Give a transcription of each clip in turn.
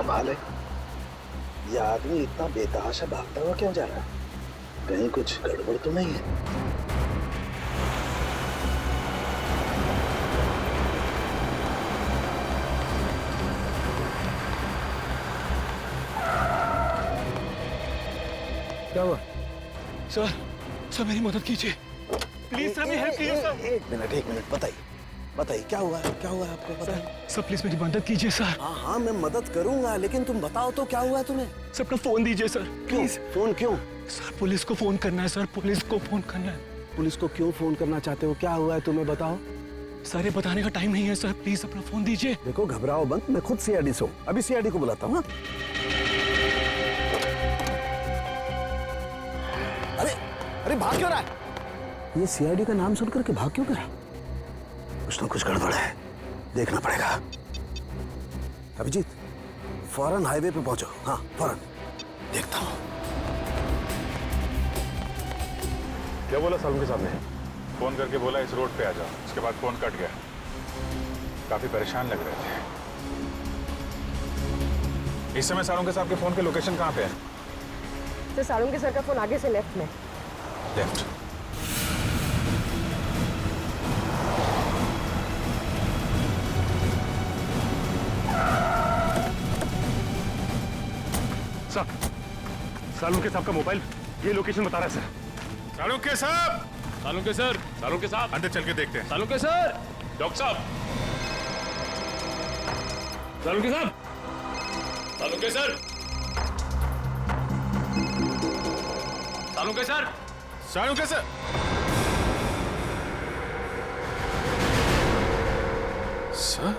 कमाल है, ये आदमी इतना बेतहाशा भागता हुआ क्यों जा रहा है? कहीं कुछ गड़बड़ तो नहीं है? क्या हुआ? सर मेरी मदद कीजिए प्लीज सर, मेरी हेल्प कीजिए सर। एक मिनट बताइए क्या हुआ है आपको? बताइए सर प्लीज मेरी मदद कीजिए सर। हाँ मैं मदद करूंगा, लेकिन तुम बताओ तो क्या हुआ है तुम्हें? सर अपना फोन दीजिए सर प्लीज। फोन क्यों? सर पुलिस को फोन करना है सर, पुलिस को फोन करना है। पुलिस को क्यों फोन करना चाहते हो? क्या हुआ है तुम्हें बताओ। सर ये बताने का टाइम नहीं है सर, प्लीज अपना फोन दीजिए। देखो घबराओ मत, मैं खुद सीआईडी से हूँ, अभी सीआईडी को बुलाता हूँ। अरे भाग क्यों रहा है? ये सीआईडी का नाम सुनकर के भाग क्यों रहा? कुछ ना कुछ गड़बड़ है, देखना पड़ेगा। अभिजीत फौरन हाईवे पे पहुंचो। हाँ फौरन, देखता हूँ। क्या बोला सालुंके के सामने? फोन करके बोला इस रोड पे आ जाओ, उसके बाद फोन कट गया। काफी परेशान लग रहे थे। इस समय सालुंके साहब के फोन के लोकेशन कहाँ पे है? सर सालुंके सर का फोन आगे से लेफ्ट में। लेफ्ट। सर सालुंके साहब का मोबाइल ये लोकेशन बता रहा है सर। सालुंके साहब! सालुंके साहब अंदर चल के देखते हैं। सालुंके सर, डॉक्टर साहब, सालुंके साहब, Salunke sir, Salunke sir, Salunke sir! Sir?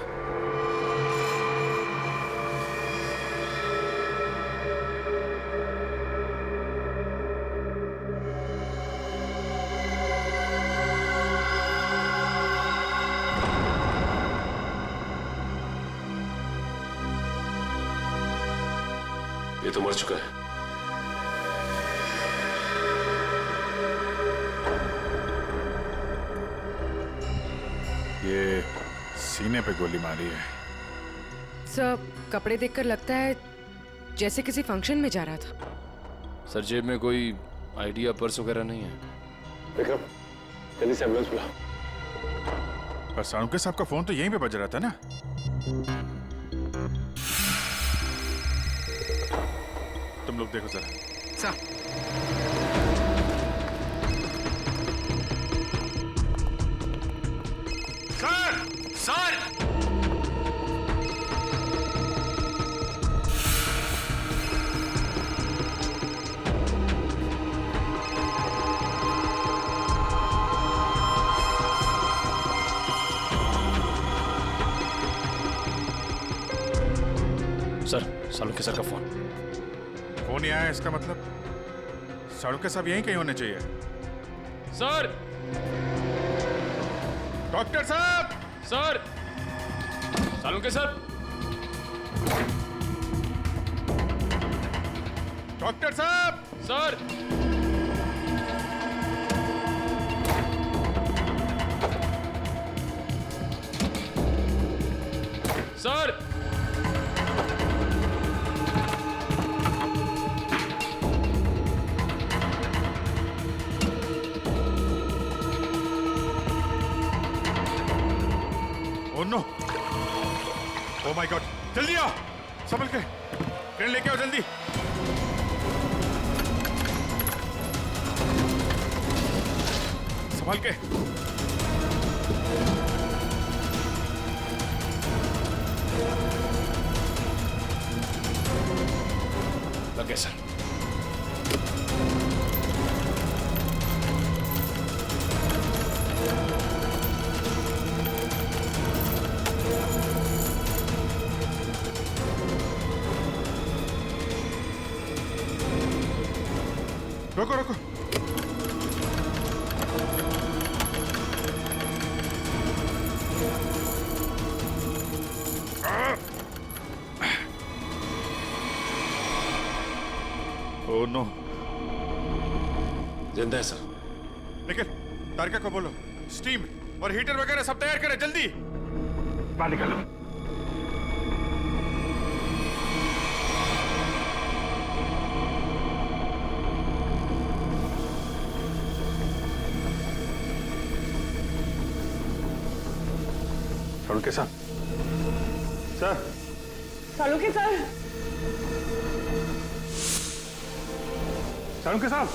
ये तो मर चुका है। ये सीने पे गोली मारी है। सर कपड़े देखकर लगता है जैसे किसी फंक्शन में जा रहा था। सर जेब में कोई आईडी या पर्स वगैरह नहीं है। विक्रम जल्दी से एम्बुलेंस बुला। पर सालुंके साहब का फोन तो यहीं पे बज रहा था ना? तुम लोग देखो जरा। Sir sir! Sir Salunke sir का फोन फोन ही आया, इसका मतलब सालुंके साहब यहीं कहीं होने चाहिए। सर! डॉक्टर साहब! सर! सालुंके सर! डॉक्टर साहब! Sir! Sir! Oh no! Oh my god! जल्दी आओ, संभल के ट्रेन लेके आओ जल्दी। संभल के। लग गए सर। रोको रोको। Oh no! जिंदा है सर। निखिल, तारिका को बोलो स्टीम और हीटर वगैरह सब तैयार करें जल्दी। बाहर निकालो। सालुंके साहब, सर, सालुंके सर, सालुंके साहब,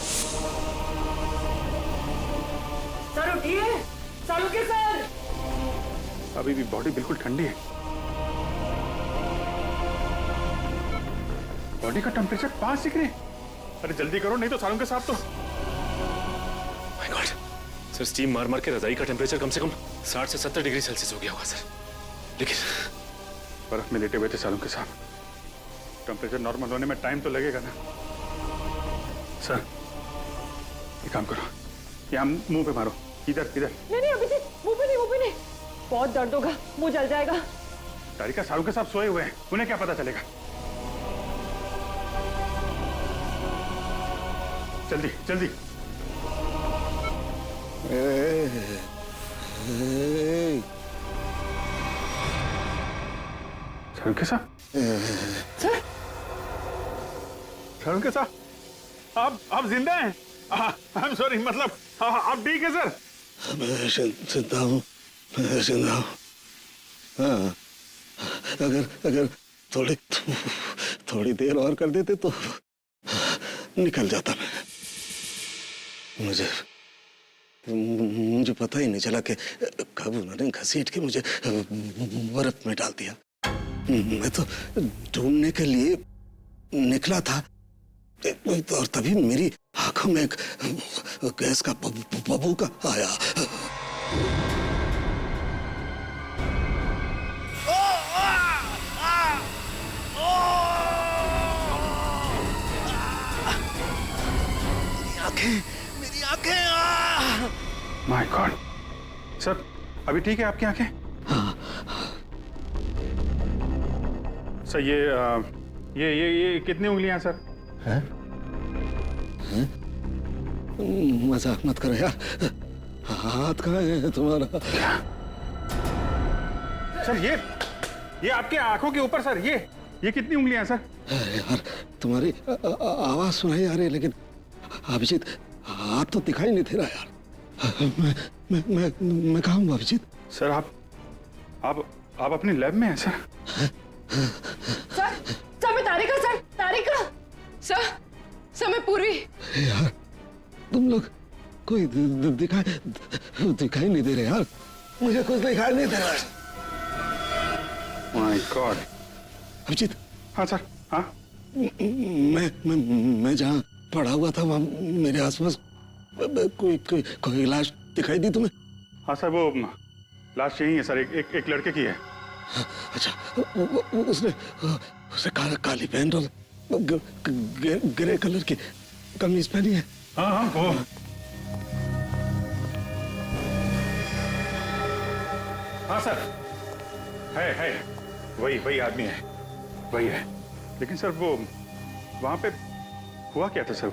सर उठिए, सालुंके सर। अभी भी बॉडी बिल्कुल ठंडी है। बॉडी का टेम्परेचर 5 डिग्री। अरे जल्दी करो, नहीं तो सालुंके साहब तो। माय गॉड सर, स्टीम मार मार के रजाई का टेम्परेचर कम से कम 60 से 70 डिग्री सेल्सियस हो गया होगा सर। लेकिन बर्फ में लेटे हुए थे सालुंके साहब, टेम्परेचर नॉर्मल होने में टाइम तो लगेगा ना। सर एक काम करो, यहाँ मुंह पे मारो, इधर इधर। नहीं अभी मुंह पे नहीं, बहुत दर्द होगा, मुंह जल जाएगा। तारिका, सालुंके साहब सोए हुए हैं, उन्हें क्या पता चलेगा। जल्दी जल्दी। सालुंके साहब, सालुंके साहब, आप जिंदा हैं? आई एम सॉरी, मतलब आप ठीक है सर? मैं जिंदा हूँ, मैं जिंदा हूँ। हाँ, अगर थोड़ी देर और कर देते तो निकल जाता मैं। मुझे पता ही नहीं चला कि कब उन्होंने घसीट के मुझे बर्फ में डाल दिया। मैं तो ढूंढने के लिए निकला था और तभी मेरी आंखों में एक गैस का बबूका आया। मेरी आंखें। माय गॉड सर, अभी ठीक है आपकी आंखें? सर ये कितनी उंगलियां सर? हैं? मजाक मत करो यार, हाथ कहाँ है तुम्हारा? सर ये आपके आंखों के ऊपर सर, ये कितनी उंगलियां सर? यार तुम्हारी आवाज सुनाई आ रही है, लेकिन अभिजीत हाथ तो दिखाई नहीं दे रहा यार। मैं कहाँ हूँ अभिजीत? सर आप अपनी लैब में हैं सर? सर मैं तारिका, सर तारिका। सर मैं पूर्वी। यार तुम लोग कोई दिखाई नहीं दे रहे यार, मुझे कुछ दिखाई नहीं दे रहा है। My God. अभिजीत। हाँ सर, हाँ। मैं जहाँ पड़ा हुआ था वहाँ मेरे आसपास कोई लाश दिखाई दी तुम्हें? हाँ सर, वो लाश यही है सर, एक लड़के की है। अच्छा, उसने काली पैंट और ग्रे कलर की कमीज पहनी है। हाँ वो हाँ सर, है वही आदमी है, वही है। लेकिन सर वो वहां पे हुआ क्या था सर?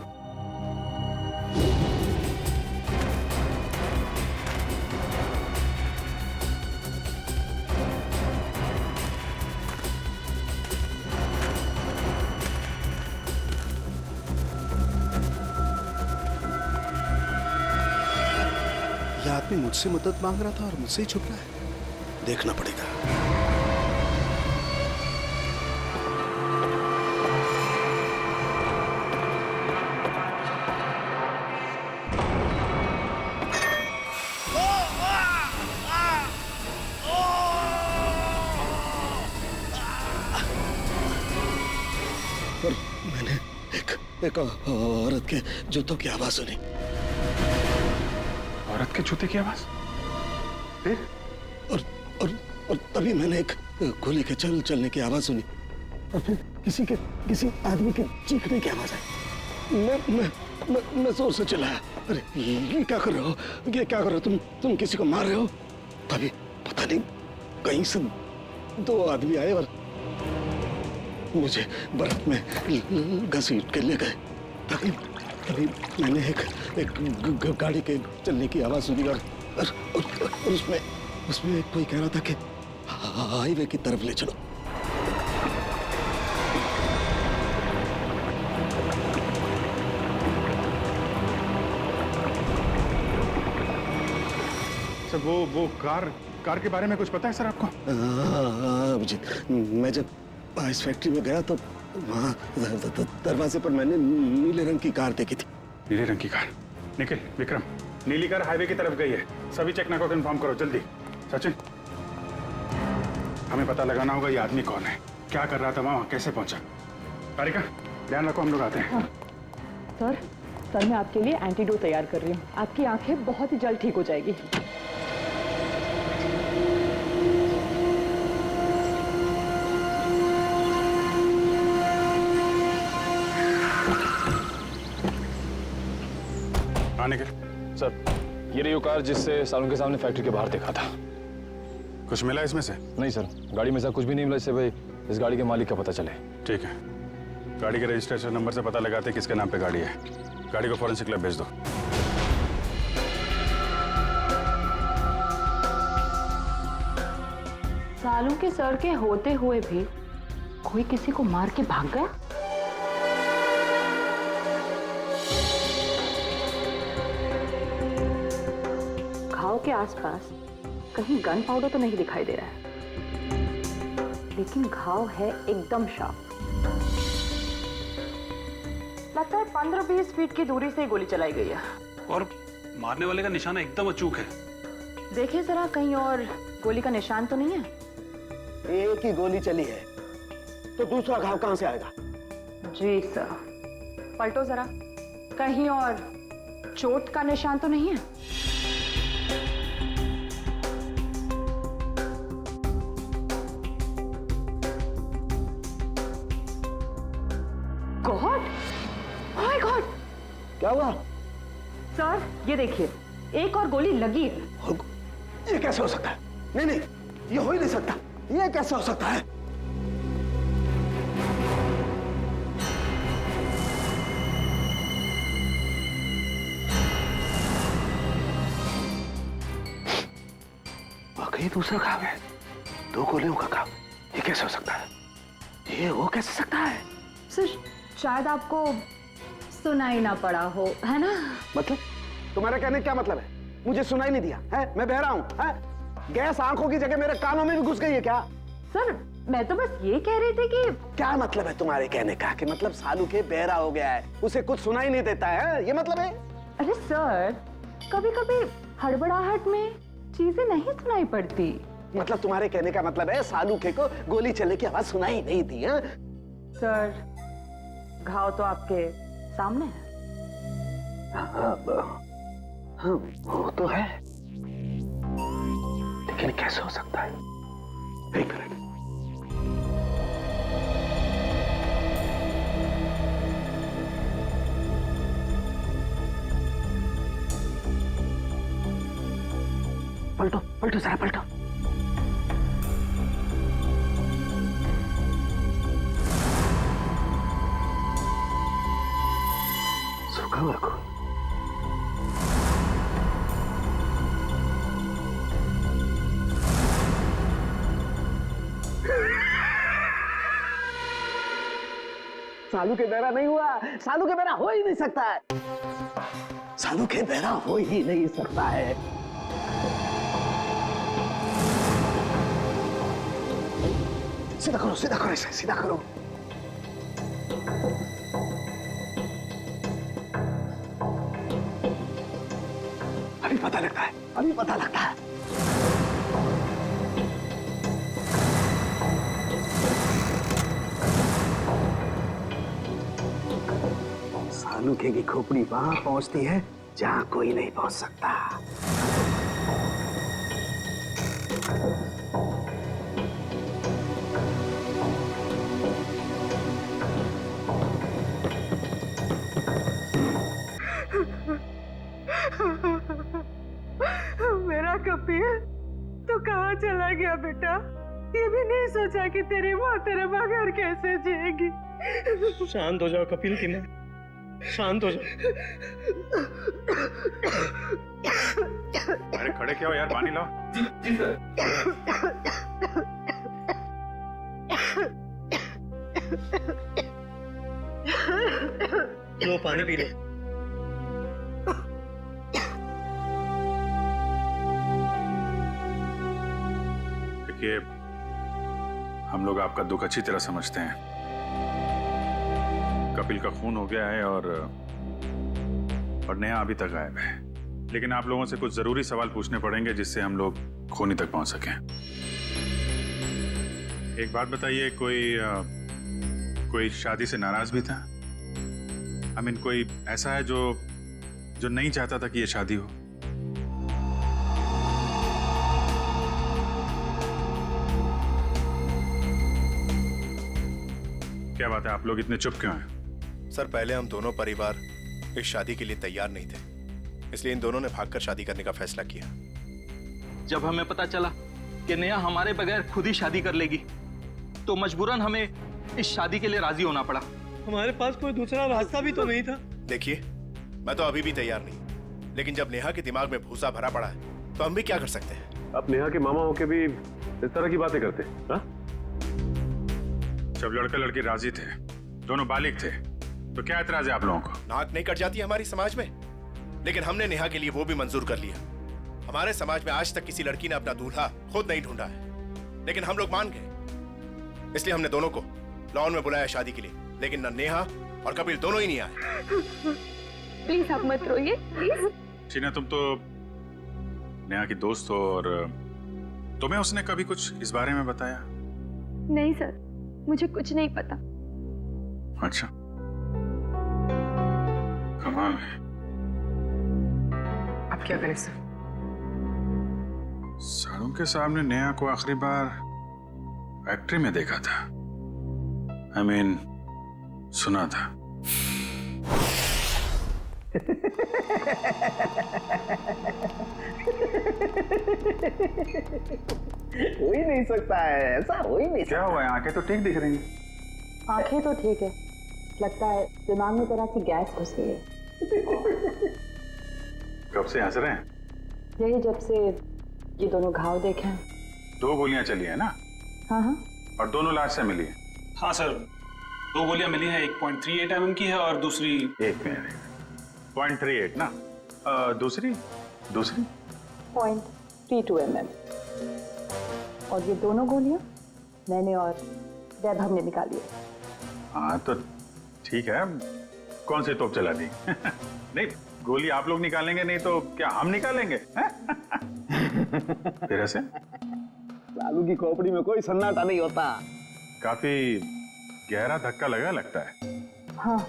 यह आदमी मुझसे मदद मांग रहा था और मुझसे ही छुप रहा है, देखना पड़ेगा। और मैंने एक औरत के जूतों की आवाज सुनी। औरत के जूते की आवाज? फिर? और तभी मैंने एक गोली के चलने की आवाज सुनी, और फिर किसी आदमी के चीखने की आवाज आई। मैं जोर से चिल्लाया, अरे ये क्या कर रहे हो, ये क्या कर रहे हो तुम किसी को मार रहे हो? तभी पता नहीं कहीं से दो आदमी आए और मुझे बर्फ में घसीट के ले गए। तभी मैंने एक गाड़ी के चलने की आवाज सुनी और उसमें कोई कह रहा था कि हाईवे की तरफ ले चलो। सर वो कार के बारे में कुछ पता है सर आपको? अभिजीत, मैं जब इस फैक्ट्री में गया तो वहाँ दरवाजे पर मैंने नीले रंग की कार देखी थी। नीले रंग की कार? निखिल, विक्रम, नीली कार हाईवे की तरफ गई है। सभी चेकना को इन्फॉर्म करो जल्दी। सचिन, हमें पता लगाना होगा ये आदमी कौन है, क्या कर रहा था वहां, कैसे पहुंचा। कारिका, ध्यान रखो, हम लोग आते हैं। हाँ। सर मैं आपके लिए एंटीडोट तैयार कर रही हूँ। आपकी आंखें बहुत ही जल्द ठीक हो जाएगी। हाँ निखिल। सर, ये रही वो कार जिससे सालों के सामने फैक्ट्री के बाहर देखा था। कुछ मिला इसमें से? नहीं सर, गाड़ी में से कुछ भी नहीं मिला इससे भाई इस गाड़ी के मालिक का पता चले। ठीक है, गाड़ी के रजिस्ट्रेशन नंबर से पता लगाते हैं किसके नाम पे गाड़ी है। गाड़ी को फॉरेंसिक लैब भेज दो। सालों के सर के होते हुए भी कोई किसी को मार के भाग गया। घाव के आसपास कहीं गन पाउडर तो नहीं दिखाई दे रहा है, लेकिन घाव है एकदम शार्प। लगता है 15-20 फीट की दूरी से गोली चलाई गई है। और मारने वाले का निशाना एकदम अचूक है। देखिए जरा, कहीं और गोली का निशान तो नहीं है? एक ही गोली चली है तो दूसरा घाव कहां से आएगा? जी सर। पलटो जरा, कहीं और चोट का निशान तो नहीं है? गॉड, माय गॉड, क्या हुआ? सर ये देखिए, एक और गोली लगी है। ये कैसे हो सकता है? नहीं नहीं, ये हो ही नहीं सकता। ये कैसे हो सकता है? वाकई दूसरा घाव है, 2 गोलियों का घाव। ये कैसे हो सकता है? ये हो कैसे सकता है? सर शायद आपको सुनाई ना पड़ा हो, है ना? मतलब तुम्हारा कहने का क्या मतलब है? मुझे सुनाई नहीं दिया है? मैं बहरा हूं है? गैस आंखों की जगह मेरे कानों में भी घुस गई है क्या? सर मैं तो बस ये कह रही थी कि क्या मतलब है तुम्हारे कहने का? कि मतलब सालू के बहरा हो गया है, उसे कुछ सुनाई नहीं देता है, ये मतलब है? अरे सर, कभी कभी हड़बड़ाहट में चीजें नहीं सुनाई पड़ती। मतलब तुम्हारे कहने का मतलब है सालू के को गोली चलने की आवाज सुनाई नहीं दी है? सर घाव तो आपके सामने है। हाँ, वो तो है, लेकिन कैसे हो सकता है? एक मिनट। पलटो पलटो जरा पलटो। सूखा हुआ खून। सालू के बहरा नहीं हुआ। सालू के बहरा हो ही नहीं सकता है। सालू के बहरा हो ही नहीं सकता है। सीधा करो इसे, सीधा करो। अभी पता लगता है, अभी पता लगता है। सालूके की खोपड़ी वहां पहुंचती है जहां कोई नहीं पहुंच सकता। मेरा कपिल, तू कहाँ चला गया बेटा? ये भी नहीं सोचा कि तेरी माँ तेरे बगैर कैसे जिएगी। शांत हो जाओ कपिल की माँ, शांत हो जाओ। अरे खड़े क्या हो यार, पानी लाओ। जी सर। लो पानी पी लो। देखिए, हम लोग आपका दुख अच्छी तरह समझते हैं। कपिल का खून हो गया है और नेहा अभी तक गायब है। लेकिन आप लोगों से कुछ जरूरी सवाल पूछने पड़ेंगे जिससे हम लोग खूनी तक पहुंच सकें। एक बात बताइए, कोई शादी से नाराज भी था? आई मीन, कोई ऐसा है जो नहीं चाहता था कि ये शादी हो? क्या बात है, आप लोग इतने चुप क्यों हैं? सर, पहले हम दोनों परिवार इस शादी के लिए तैयार नहीं थे, इसलिए इन दोनों ने भागकर शादी करने का फैसला किया। जब हमें पता चला कि नेहा हमारे बगैर खुद ही शादी कर लेगी, तो मजबूरन हमें इस शादी के लिए राजी होना पड़ा। हमारे पास कोई दूसरा रास्ता भी तो नहीं था। देखिए, मैं तो अभी भी तैयार नहीं, लेकिन जब नेहा के दिमाग में भूसा भरा पड़ा है तो हम भी क्या कर सकते हैं। आप नेहा के मामा होके भी इस तरह की बातें करते हैं? हाँ? जब लड़का लड़की राजी थे, दोनों बालिग थे, तो क्या एतराज है आप लोगों को? नाक नहीं कट जाती हमारी समाज में, लेकिन हमने नेहा के लिए वो भी मंजूर कर लिया। हमारे समाज में आज तक किसी लड़की ने अपना दूल्हा खुद नहीं ढूंढा है, लेकिन हम लोग मान गए, इसलिए हमने दोनों को लॉन में बुलाया शादी के लिए। लेकिन न नेहा और कपिल दोनों ही नहीं आए। प्लीज आप मत रोइए, प्लीज। टीना, तुम तो नेहा की दोस्त हो, और तुम्हें उसने कभी कुछ इस बारे में बताया? नहीं सर, मुझे कुछ नहीं पता। अच्छा, कमाल है। अब क्या करें सर? सारों के सामने नेहा को आखिरी बार फैक्ट्री में देखा था। I mean, सुना था। हो ही नहीं सकता है, ऐसा हो ही नहीं सकता। क्या हुआ है? आंखें तो ठीक दिख रही हैं। आंखें तो ठीक है, लगता है दिमाग में जरा सी गैस घुस गई है। कब से हंस रहे हैं? यही जब से ये दोनों घाव देखे हैं। 2 गोलियां चली है ना? हाँ हाँ। और दोनों लाश से मिली है? हाँ सर, 2 गोलियां मिली हैं, 1.38 mm की है और दूसरी 1 मिनट, 0.38 ना? दूसरी 0.32 mm। और ये दोनों गोलियां मैंने और वैभव ने निकाली है। हाँ तो ठीक है, कौन सी तोप चला दी? नहीं, गोली आप लोग निकालेंगे नहीं तो क्या हम निकालेंगे? फिर ऐसे लालू की खोपड़ी में कोई सन्नाटा नहीं होता। काफी गहरा धक्का लगा लगता है। हाँ,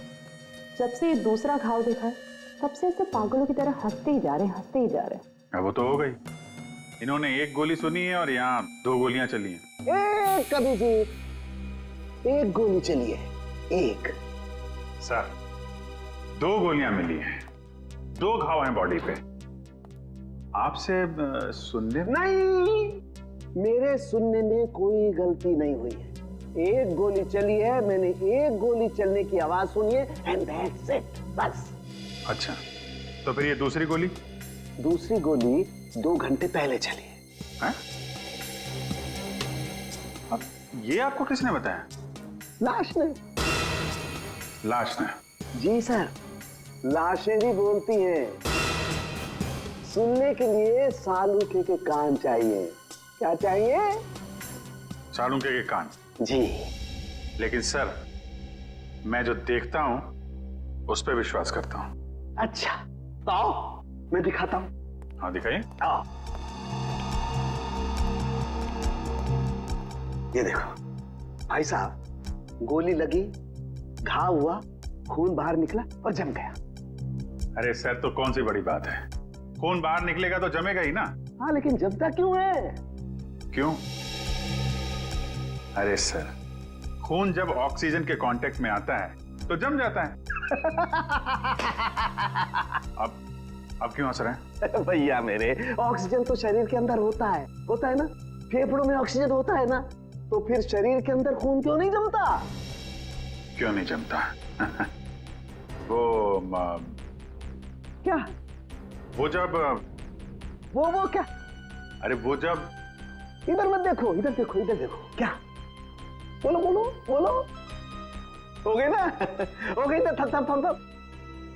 जब से ये दूसरा घाव देखा है तब से ऐसे पागलों की तरह हंसते ही जा रहे हैं। अब वो तो हो गई, इन्होंने 1 गोली सुनी है और यहाँ 2 गोलियां चली हैं। कभी जी 1 गोली चली है, 1। सर, 2 गोलियां मिली हैं, 2 घाव हैं बॉडी पे। आपसे सुनने नहीं, मेरे सुनने में कोई गलती नहीं हुई है। 1 गोली चली है, मैंने 1 गोली चलने की आवाज सुनी है, एंड दैट्स इट, बस। अच्छा, तो फिर ये दूसरी गोली? दूसरी गोली 2 घंटे पहले चली है। अब ये आपको किसने बताया? लाश ने। लाश ने? जी सर, लाशें भी बोलती हैं। सुनने के लिए सालूके के कान चाहिए। क्या चाहिए? सालूके के कान? जी। लेकिन सर, मैं जो देखता हूं उस पर विश्वास करता हूं। अच्छा, तो आओ मैं दिखाता हूं। हाँ दिखाइए। आओ, ये देखो भाई साहब, गोली लगी, घाव हुआ, खून बाहर निकला और जम गया। अरे सर, तो कौन सी बड़ी बात है, खून बाहर निकलेगा तो जमेगा ही ना। हाँ, लेकिन जमता क्यों है? क्यों? अरे सर, खून जब ऑक्सीजन के कांटेक्ट में आता है तो जम जाता है। अब क्यों हंस रहे हैं? भैया मेरे, ऑक्सीजन तो शरीर के अंदर होता है ना? फेफड़ों में ऑक्सीजन होता है ना, तो फिर शरीर के अंदर खून क्यों नहीं जमता? क्यों नहीं जमता? वो क्या? वो जब वो क्या? अरे वो जब, इधर मत देखो, इधर देखो, इधर देखो। क्या? बोलो बोलो बोलो। हो गई ना? हो गई ना? थम।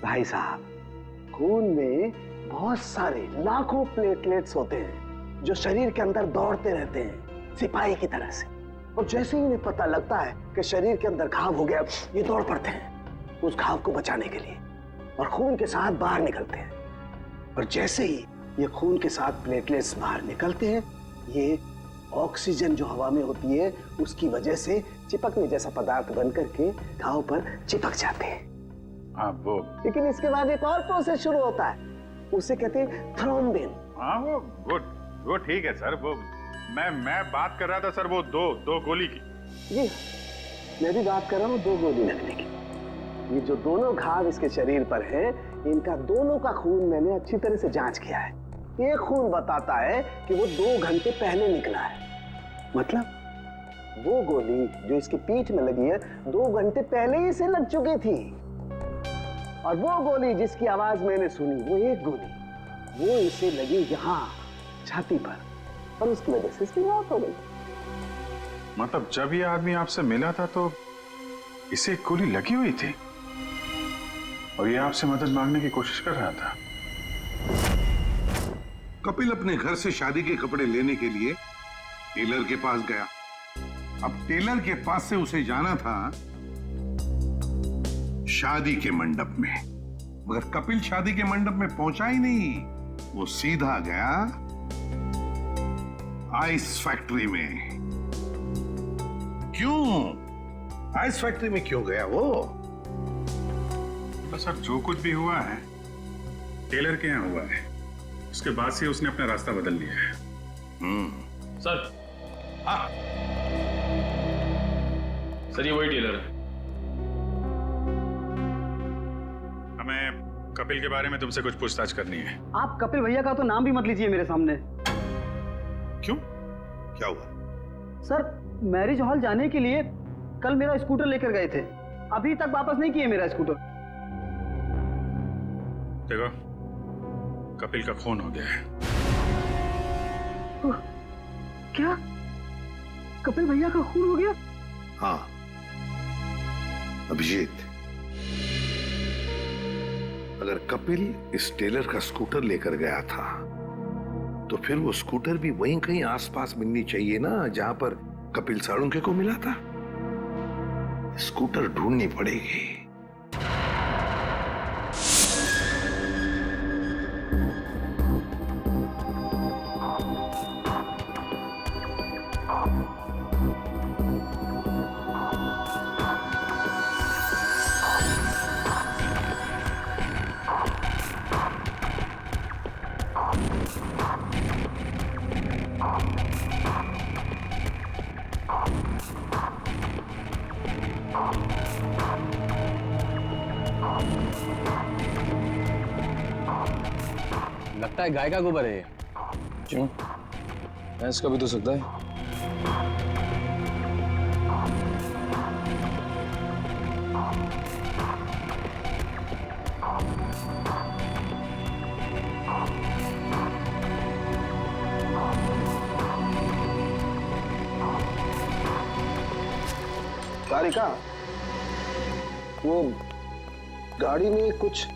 भाई साहब, खून में बहुत सारे लाखों प्लेटलेट्स होते हैं जो शरीर के अंदर दौड़ते रहते हैं, सिपाही की तरह से। और जैसे ही इन्हें पता लगता है कि शरीर के अंदर घाव हो गया, ये दौड़ पड़ते हैं उस घाव को बचाने के लिए और खून के साथ बाहर निकलते हैं। और जैसे ही ये खून के साथ प्लेटलेट्स बाहर निकलते हैं, ये ऑक्सीजन जो हवा में होती है उसकी वजह से चिपकने जैसा पदार्थ बनकर के घाव पर चिपक जाते हैं। वो लेकिन इसके बाद एक और प्रोसेस शुरू होता है, उसे कहते हैं थ्रोम्बिन। हाँ वो ठीक है सर। वो मैं बात कर रहा था सर, वो दो गोली की। जी मैं भी बात कर रहा हूँ 2 गोली लगने की। ये जो दोनों घाव इसके शरीर पर हैं, इनका दोनों का खून मैंने अच्छी तरह से जांच किया है। एक खून बताता है कि वो 2 घंटे पहले निकला है, मतलब वो गोली जो इसकी पीठ में लगी है 2 घंटे पहले ही इसे लग चुकी थी। और वो गोली जिसकी आवाज मैंने सुनी, वो एक गोली वो इसे लगी यहाँ छाती पर, और उसकी वजह से इसकी मौत हो गई। मतलब जब ये आदमी आपसे मिला था तो इसे गोली लगी हुई थी और ये आपसे मदद मांगने की कोशिश कर रहा था। कपिल अपने घर से शादी के कपड़े लेने के लिए टेलर के पास गया। अब टेलर के पास से उसे जाना था शादी के मंडप में, मगर कपिल शादी के मंडप में पहुंचा ही नहीं। वो सीधा गया आइस फैक्ट्री में। क्यों आइस फैक्ट्री में क्यों गया वो? तो सर जो कुछ भी हुआ है टेलर के यहाँ हुआ है, उसके बाद से उसने अपना रास्ता बदल लिया है। सर सर ये वही टेलर है। हमें कपिल के बारे में तुमसे कुछ पूछताछ करनी है। आप कपिल भैया का तो नाम भी मत लीजिए मेरे सामने। क्यों, क्या हुआ? सर मैरिज हॉल जाने के लिए कल मेरा स्कूटर लेकर गए थे, अभी तक वापस नहीं किए मेरा स्कूटर। देखो कपिल का खून हो गया है। क्या कपिल भैया का खून हो गया? हाँ अभिजीत, अगर कपिल इस टेलर का स्कूटर लेकर गया था तो फिर वो स्कूटर भी वहीं कहीं आसपास मिलनी चाहिए ना जहां पर कपिल साळुंखे को मिला था। स्कूटर ढूंढनी पड़ेगी। लगता है गाय का गोबर है ये। क्यों, भैंस का भी तो सकता है। तारिका, वो गाड़ी में कुछ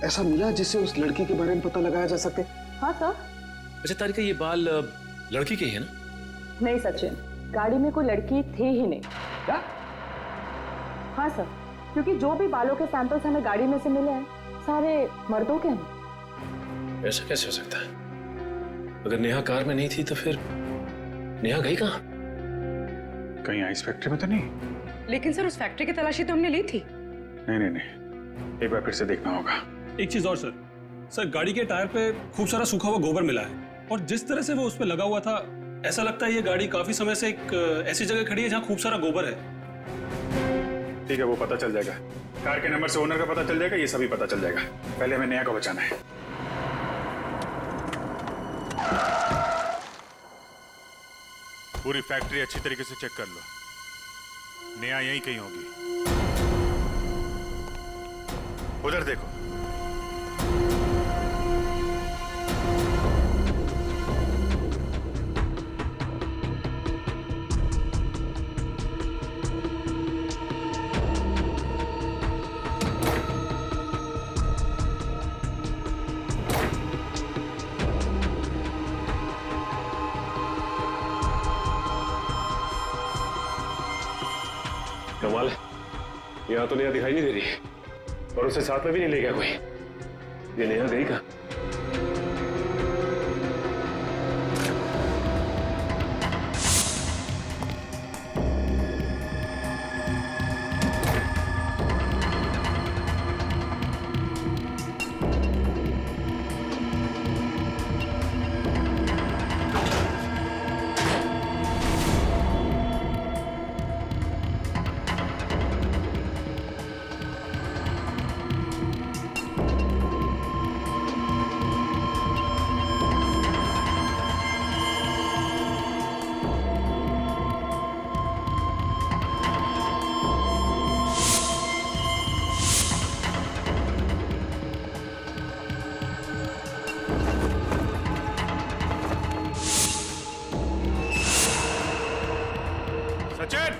ऐसा मिला जिससे उस लड़की के बारे में पता लगाया जा सके? हाँ सर। अच्छा तारिका, ये बाल लड़की के ही है ना? नहीं सचिन, गाड़ी में कोई लड़की थी ही नहीं। क्या? हाँ सर, क्योंकि जो भी बालों के सैंपल्स हमें गाड़ी में से मिले हैं सारे मर्दों के हैं। ऐसा कैसे हो सकता है? अगर नेहा कार में नहीं थी तो फिर नेहा गई कहाँ? कहीं आइस फैक्ट्री में तो नहीं? लेकिन सर उस फैक्ट्री की तलाशी तो हमने ली थी। नहीं, एक बार फिर से देखना होगा। एक चीज और सर, गाड़ी के टायर पे खूब सारा सूखा हुआ गोबर मिला है और जिस तरह से वो उस पे लगा हुआ था, ऐसा लगता है ये गाड़ी काफी समय से एक ऐसी जगह खड़ी है जहाँ खूब सारा गोबर है। ठीक है, वो पता चल जाएगा। कार के नंबर से ओनर का पता चल जाएगा, ये सभी पता चल जाएगा। पहले हमें नेहा को बचाना है। पूरी फैक्ट्री अच्छी तरीके से चेक कर लो, नेहा यहीं कहीं होगी। उधर देखो। कमाल है, यहाँ तो नेहा दिखाई नहीं दे रही है और उसे साथ में भी नहीं ले गया कोई। ये नेहा गई कहाँ? सचिन,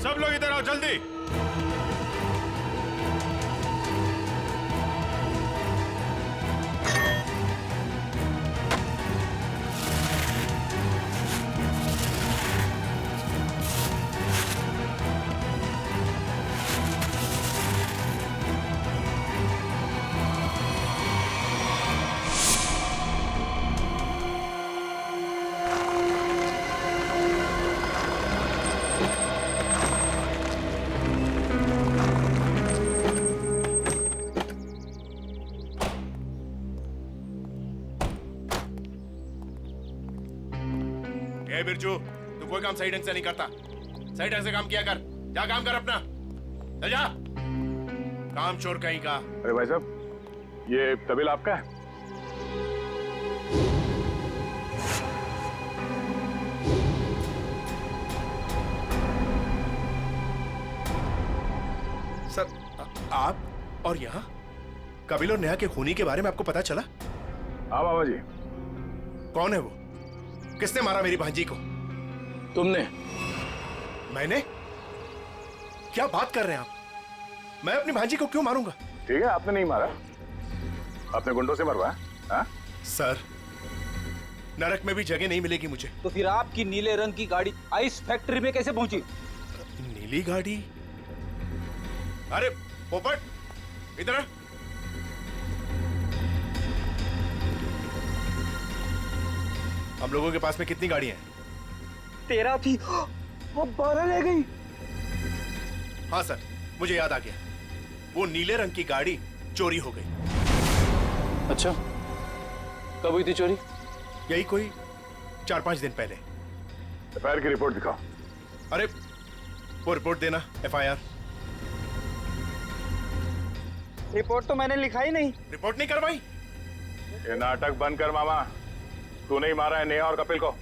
सब लोग इधर आओ जल्दी। ए बिरजू, तू कोई काम सही ढंग से नहीं करता। सही ढंग से काम किया कर। जा काम कर अपना। चल जा। काम चोर कहीं का। अरे भाई साहब, ये तबेल आपका है? सर, आप और यहाँ कपिल और नेहा के खूनी के बारे में आपको पता चला? हाँ बाबा जी। कौन है वो? किसने मारा मेरी भांजी को? तुमने। मैंने? क्या बात कर रहे हैं आप? मैं अपनी भांजी को क्यों मारूंगा? ठीक है, आपने नहीं मारा, आपने गुंडों से मरवाया। हाँ? सर, नरक में भी जगह नहीं मिलेगी मुझे। तो फिर आपकी नीले रंग की गाड़ी आइस फैक्ट्री में कैसे पहुंची? नीली गाड़ी? अरे पोपट, इधर आ। हम लोगों के पास में कितनी गाड़ियां हैं? 13 थी, वो 12 ले गई। हाँ सर, मुझे याद आ गया। वो नीले रंग की गाड़ी चोरी हो गई। अच्छा, कब हुई थी चोरी? यही कोई 4-5 दिन पहले। एफआईआर की रिपोर्ट दिखाओ। अरे वो रिपोर्ट देना, एफआईआर। रिपोर्ट तो मैंने लिखा ही नहीं। रिपोर्ट नहीं करवाई? ये नाटक बंद कर मामा। तू नहीं मारा है नेहा और कपिल को?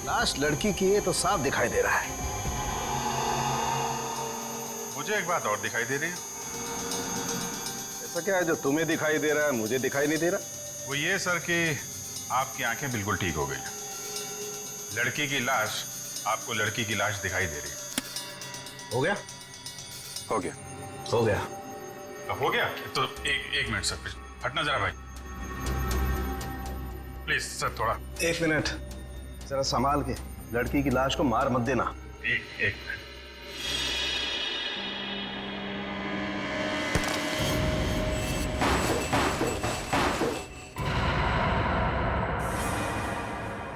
लाश लड़की की है तो साफ दिखाई दे रहा है। मुझे एक बात और दिखाई दे रही है। ऐसा क्या है जो तुम्हें दिखाई दे रहा है मुझे दिखाई नहीं दे रहा? वो ये सर कि आपकी आंखें बिल्कुल ठीक हो गई। लड़की की लाश आपको लड़की की लाश दिखाई दे रही है। हो गया? हो गया। हो गया। हो गया? तो एक मिनट सर, हटना जरा भाई, प्लीज सर, थोड़ा। 1 मिनट, जरा संभाल के। लड़की की लाश को मार मत देना। एक मिनट।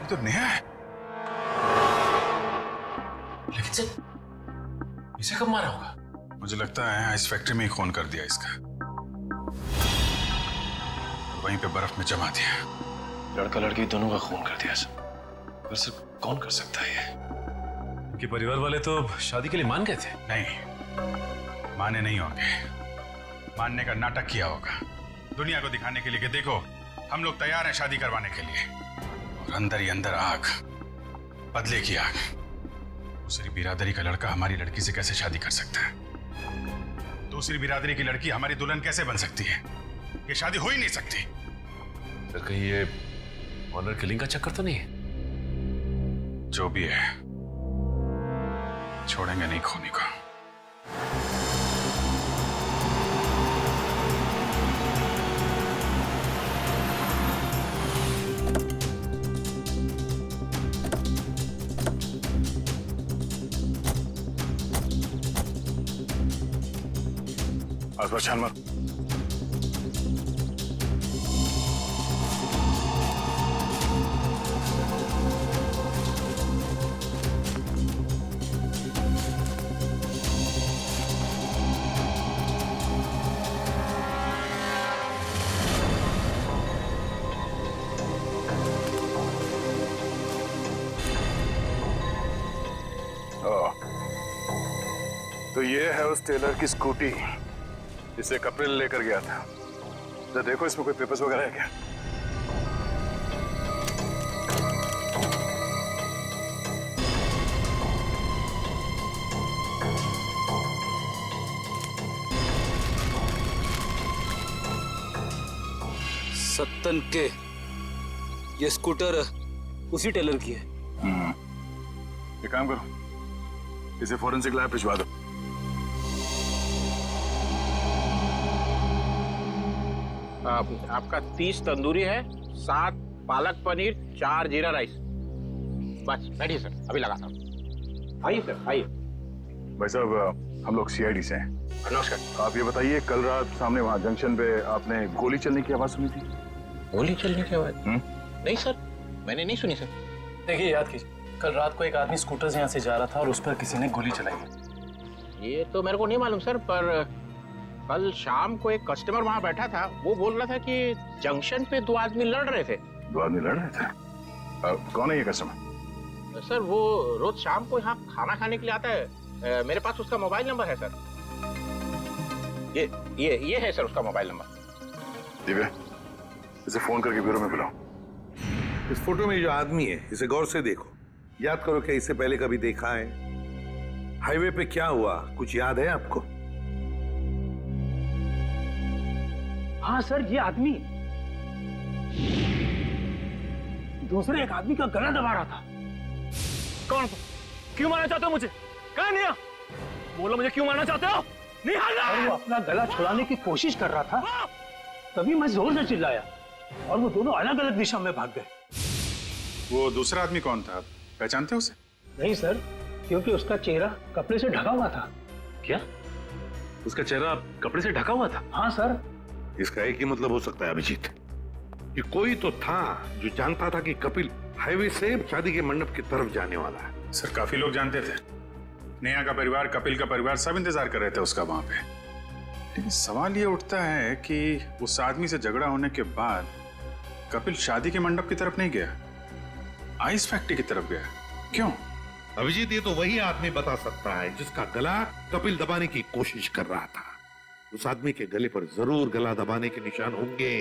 ये तो नेहा है। लेकिन सर, इसे कब मारा होगा? मुझे लगता है इस फैक्ट्री में ही खून कर दिया इसका, वहीं पे बर्फ में जमा दिया। लड़का लड़की दोनों का खून कर दिया सर। पर सर, कौन कर सकता है ये? इनके परिवार वाले तो शादी के लिए मान गए थे। नहीं, माने नहीं होंगे, मानने का नाटक किया होगा। दुनिया को दिखाने के लिए कि देखो हम लोग तैयार हैं शादी करवाने के लिए। और अंदर ही अंदर आग, बदले की आग। दूसरी बिरादरी का लड़का हमारी लड़की से कैसे शादी कर सकता है? दूसरी बिरादरी की लड़की हमारी दुल्हन कैसे बन सकती है? ये शादी हो ही नहीं सकती। सर कहीं ये ऑनर किलिंग का चक्कर तो नहीं है? जो भी है, छोड़ेंगे नहीं खोने को। आसपास छान मार। तो ये है उस टेलर की स्कूटी जिसे कपिल लेकर गया था। तो देखो इसमें कोई पेपर्स वगैरह है क्या? सत्तन के ये स्कूटर उसी टेलर की है। एक काम करो, इसे फोरेंसिक लैब भिजवा दो। आपका 30 तंदूरी है, 7 पालक पनीर, 4 जीरा राइस। बस बैठिए सर, अभी लगाता हूँ। आइए सर, आइए। भाई साहब, हम लोग सीआईडी से हैं। नमस्कार। आप ये बताइए, कल रात सामने वहाँ जंक्शन पे आपने गोली चलने की आवाज सुनी थी? गोली चलने की आवाज? नहीं सर, मैंने नहीं सुनी सर। देखिए, याद कीजिए, कल रात को एक आदमी स्कूटर से यहाँ से जा रहा था और उस पर किसी ने गोली चलाई। ये तो मेरे को नहीं मालूम सर, पर कल शाम को एक कस्टमर वहाँ बैठा था, वो बोल रहा था कि जंक्शन पे 2 आदमी लड़ रहे थे। 2 आदमी लड़ रहे थे? कौन है ये कस्टमर? सर वो रोज शाम को यहाँ खाना खाने के लिए आता है। मेरे पास उसका मोबाइल नंबर है सर। ये है सर उसका मोबाइल नंबर। दिव्या, इसे फोन करके ब्यूरो में बुलाओ। इस फोटो में जो आदमी है, इसे गौर से देखो। याद करो क्या इसे पहले कभी देखा है? हाईवे पे क्या हुआ, कुछ याद है आपको? हाँ सर, ये आदमी दूसरे एक आदमी का गला दबा रहा था। कौन? क्यों मारना चाहते हो मुझे? कहाँ नहीं? बोलो मुझे क्यों मारना चाहते हो? नहीं वो अपना गला छुड़ाने की कोशिश कर रहा था, तभी मैं जोर से चिल्लाया और वो दोनों अलग अलग दिशा में भाग गए। वो दूसरा आदमी कौन था, पहचानते हो उसे? नहीं सर, क्योंकि उसका चेहरा कपड़े से ढका हुआ था। क्या? उसका चेहरा कपड़े से ढका हुआ था? हाँ सर। इसका एक ही मतलब हो सकता है अभिजीत, कि कोई तो था जो जानता था कि कपिल हाईवे से शादी के मंडप की तरफ जाने वाला है। सर काफी लोग जानते थे, नेहा का परिवार, कपिल का परिवार, सब इंतजार कर रहे थे उसका वहां पे। लेकिन सवाल ये उठता है कि उस आदमी से झगड़ा होने के बाद कपिल शादी के मंडप की तरफ नहीं गया, आइस फैक्ट्री की तरफ गया। क्यों? अभिजीत, ये तो वही आदमी बता सकता है जिसका गला कपिल दबाने की कोशिश कर रहा था। उस आदमी के गले पर जरूर गला दबाने के निशान होंगे।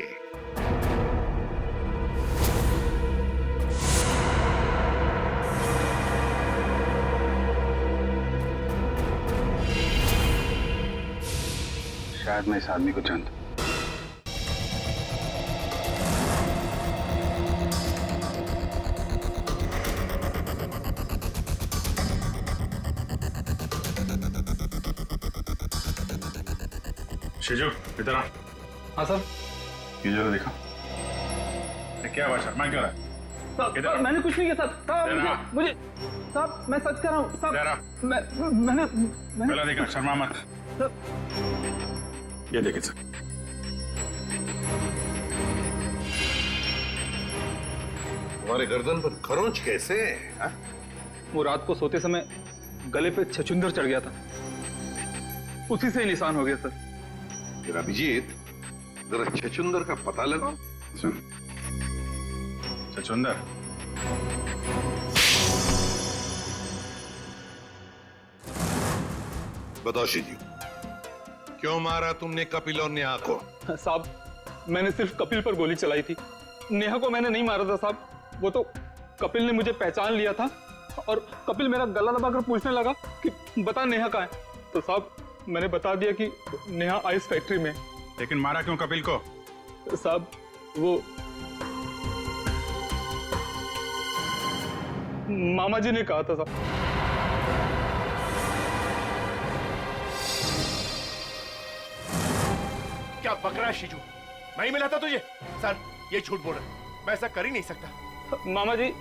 शायद मैं इस आदमी को जानता हूं। शिजू, इधर आ। हाँ सर। ये जरा देखो, क्या हुआ? शर्मा क्यों रहा है? साहब, मैंने कुछ नहीं किया साहब। मुझे साहब, मैं सच कर रहा हूँ साहब। मैंने पहला देखा, शर्मा मत। ये देखिए सर, तुम्हारे गर्दन पर खरोंच कैसे है? वो रात को सोते समय गले पे छछुंदर चढ़ गया था, उसी से निशान हो गया सर। फिर अभिजीत, जरा छछुंदर का पता लगाओ। छछुंदर? बताओ शिजू, क्यों मारा तुमने कपिल और नेहा को? साहब, मैंने सिर्फ कपिल पर गोली चलाई थी। नेहा को मैंने नहीं मारा था साहब। वो तो कपिल ने मुझे पहचान लिया था और कपिल मेरा गला दबाकर पूछने लगा कि बता नेहा कहाँ है। तो साहब मैंने बता दिया कि नेहा आइस फैक्ट्री में। लेकिन मारा क्यों कपिल को? साहब वो मामा जी ने कहा था साहब। क्या बक रहा है शीजू? मैं ही मिला था तुझे? सर ये झूठ बोल रहा है, मैं ऐसा कर ही नहीं सकता। मामा जी,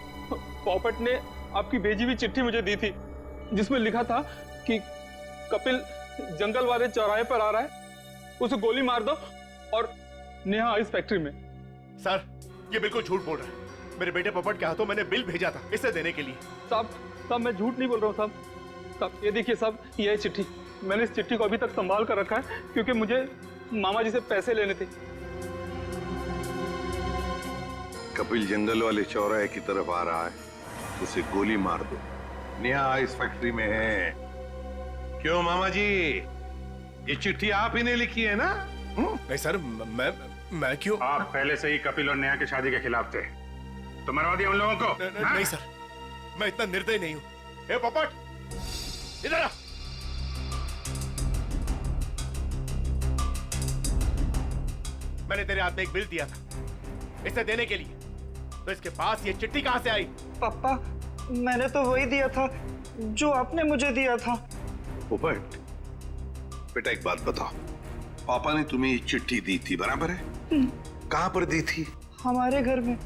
पॉपट ने आपकी भेजी हुई चिट्ठी मुझे दी थी जिसमें लिखा था कि कपिल जंगल वाले चौराहे पर आ रहा है, उसे गोली मार दो और नेहा आइस फैक्ट्री में। सर ये बिल्कुल झूठ बोल रहा है। मेरे बेटे पॉपट के हाथों मैंने बिल भेजा था इसे देने के लिए। साहब मैं झूठ नहीं बोल रहा हूँ साहब। ये देखिए साहब, ये है चिट्ठी। मैंने इस चिट्ठी को अभी तक संभाल कर रखा है क्योंकि मुझे मामा जी से पैसे लेने थे। कपिल जंगल वाले चौराहे की तरफ आ रहा है, उसे गोली मार दो। नेहा आइस फैक्ट्री में है। क्यों मामा जी, ये चिट्ठी आप ही ने लिखी है ना? नहीं सर, मैं क्यों? आप पहले से ही कपिल और नेहा की शादी के खिलाफ थे, तो मरवा दिया उन लोगों को। नहीं सर, मैं इतना निर्दयी नहीं हूं। ए पोपट इधर आ। मैंने तेरे हाथ में एक बिल दिया था इसे देने के लिए, तो इसके पास ये चिट्ठी कहां से आई? पापा मैंने तो वही दिया था जो आपने मुझे दिया था। पोपट बेटा एक बात बताओ, पापा ने तुम्हें ये चिट्ठी दी थी बराबर है? कहां पर दी थी? हमारे घर में।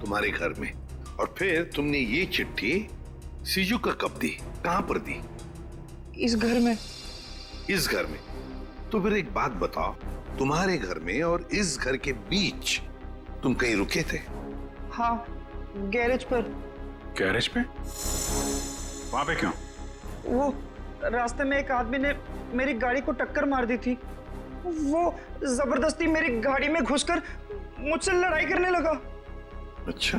तुम्हारे घर में? और फिर तुमने ये चिट्ठी सीजू का कब दी? कहां पर दी? इस घर में। इस घर में? तो फिर एक बात बताओ, तुम्हारे घर में और इस घर के बीच तुम कहीं रुके थे? हाँ, गैरेज पर। गैरेज पे? वहां पे क्यों? वो रास्ते में एक आदमी ने मेरी गाड़ी को टक्कर मार दी थी। वो जबरदस्ती मेरी गाड़ी में घुसकर मुझसे लड़ाई करने लगा। अच्छा,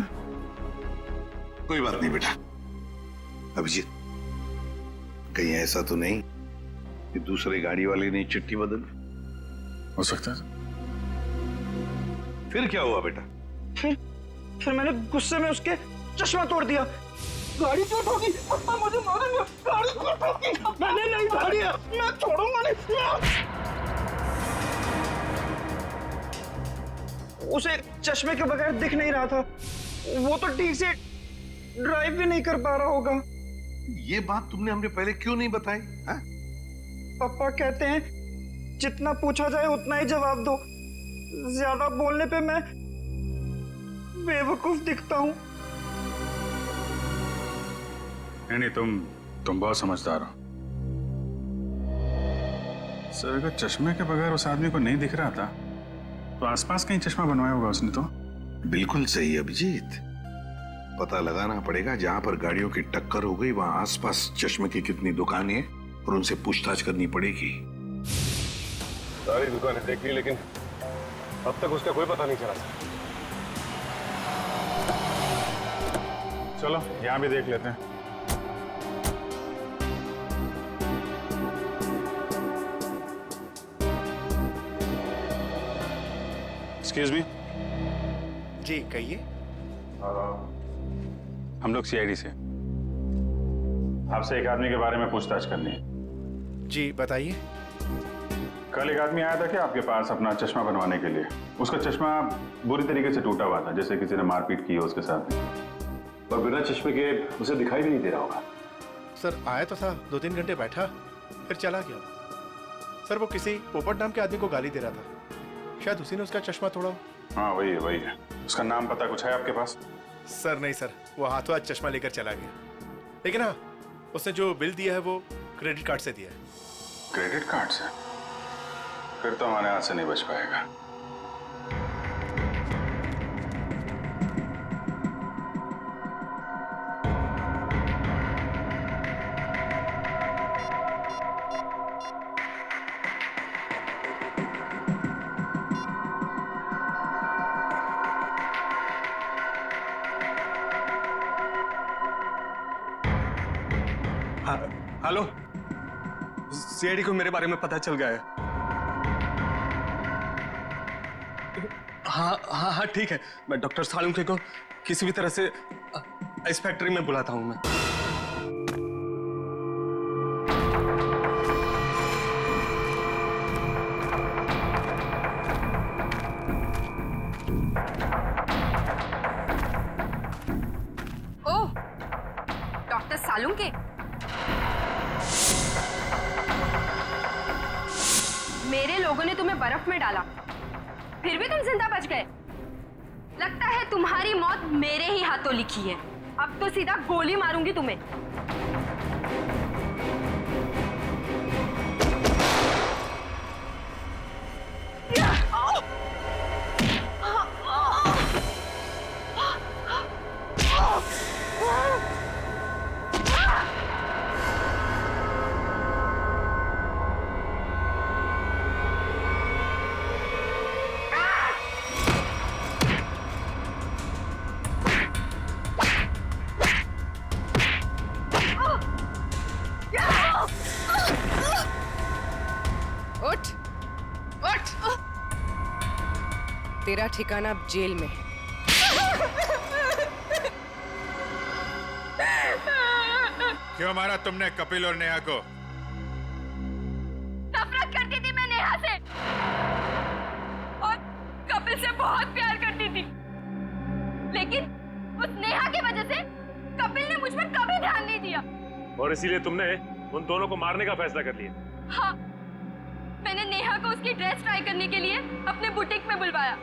कोई बात नहीं बेटा। अभिजीत, कहीं ऐसा तो नहीं कि दूसरे गाड़ी वाले ने चिट्ठी बदली? हो सकता है। फिर क्या हुआ बेटा? फिर मैंने गुस्से में उसके चश्मा तोड़ दिया। गाड़ी क्यों ठोकी? पापा मुझे मारेंगे। गाड़ी क्यों ठोकी? मैंने नहीं ठोकी, मैं छोड़ूंगा नहीं। उसे चश्मे के बगैर दिख नहीं रहा था, वो तो ठीक से ड्राइव भी नहीं कर पा रहा होगा। ये बात तुमने हमने पहले क्यों नहीं बताई? हाँ? पापा कहते हैं जितना पूछा जाए उतना ही जवाब दो, ज्यादा बोलने पे मैं बेवकूफ दिखता हूँ। नहीं, तुम बहुत समझदार हो सर। अगर चश्मे के बगैर उस आदमी को नहीं दिख रहा था तो आसपास कहीं चश्मा बनवाया होगा उसने। तो बिल्कुल सही अभिजीत, पता लगाना पड़ेगा जहां पर गाड़ियों की टक्कर हो गई वहां आसपास चश्मे की कितनी दुकानें हैं और उनसे पूछताछ करनी पड़ेगी। सारी दुकानें देख ली लेकिन अब तक उसका कोई पता नहीं चला। चलो यहां भी देख लेते हैं। Excuse me. जी कहिए। हम लोग सीआईडी से, आपसे एक आदमी के बारे में पूछताछ करनी है। जी बताइए। कल एक आदमी आया था क्या आपके पास अपना चश्मा बनवाने के लिए? उसका चश्मा बुरी तरीके से टूटा हुआ था, जैसे किसी ने मारपीट की हो उसके साथ, और बिना चश्मे के उसे दिखाई भी नहीं दे रहा होगा। सर आया तो था, 2-3 घंटे बैठा फिर चला गया। सर वो किसी पोपट नाम के आदमी को गाली दे रहा था, शायद उसी ने उसका चश्मा तोड़ा। हाँ वही है। उसका नाम पता कुछ है आपके पास? सर नहीं सर, वो हाथों हाथ चश्मा लेकर चला गया। लेकिन हाँ, उसने जो बिल दिया है वो क्रेडिट कार्ड से दिया है। क्रेडिट कार्ड से? फिर तो हमारे हाथ से नहीं बच पाएगा। हेलो, सीआईडी को मेरे बारे में पता चल गया है। हाँ ठीक है, मैं डॉक्टर सालुंके को किसी भी तरह से इस फैक्ट्री में बुलाता हूँ मैं। ओह, डॉक्टर सालुंके। मेरे लोगों ने तुम्हें बर्फ में डाला, फिर भी तुम जिंदा बच गए। लगता है तुम्हारी मौत मेरे ही हाथों लिखी है। अब तो सीधा गोली मारूंगी तुम्हें। उठ, उठ। तेरा ठिकाना अब जेल में है। क्यों मारा तुमने कपिल और नेहा को? नफरत करती थी मैं नेहा से और कपिल से बहुत प्यार करती थी, लेकिन उस नेहा की वजह से कपिल ने मुझ पर कभी ध्यान नहीं दिया। और इसीलिए तुमने उन दोनों को मारने का फैसला कर लिया? हाँ, मैंने नेहा को उसकी ड्रेस ट्राई करने के लिए अपने बुटीक में बुलवाया।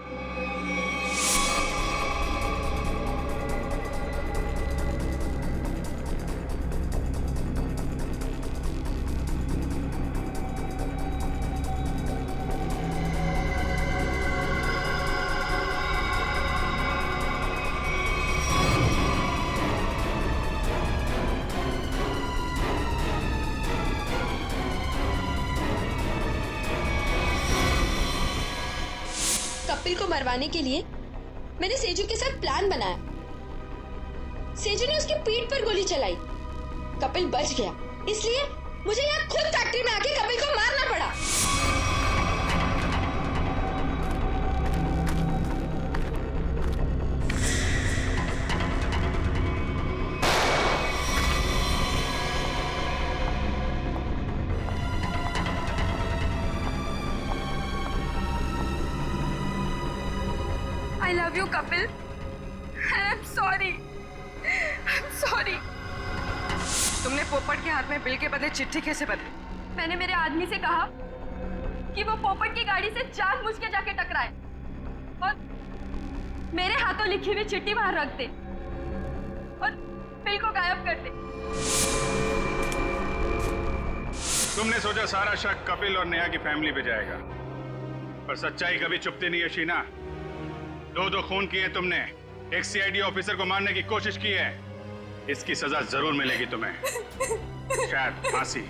कपिल को मरवाने के लिए मैंने सेजू के साथ प्लान बनाया। सेजू ने उसकी पीठ पर गोली चलाई, कपिल बच गया, इसलिए मुझे यहाँ खुद फैक्ट्री में आके कपिल को मारना पड़ा। I love you, Kapil. And I'm sorry. I'm sorry. तुमने पोपट के हाथ में बिल के बदले चिट्ठी कैसे बदली? मैंने मेरे आदमी से कहा कि वो पोपट की गाड़ी से जानबूझ के जाके टकराए और मेरे हाथों लिखी हुई चिट्ठी बाहर रख दे और बिल को गायब कर दे। तुमने सोचा सारा शक कपिल और नेहा की फैमिली पे जाएगा, पर सच्चाई कभी छुपती नहीं है शीना। दो खून किए तुमने, एक सीआईडी ऑफिसर को मारने की कोशिश की है, इसकी सजा जरूर मिलेगी तुम्हें, शायद फांसी।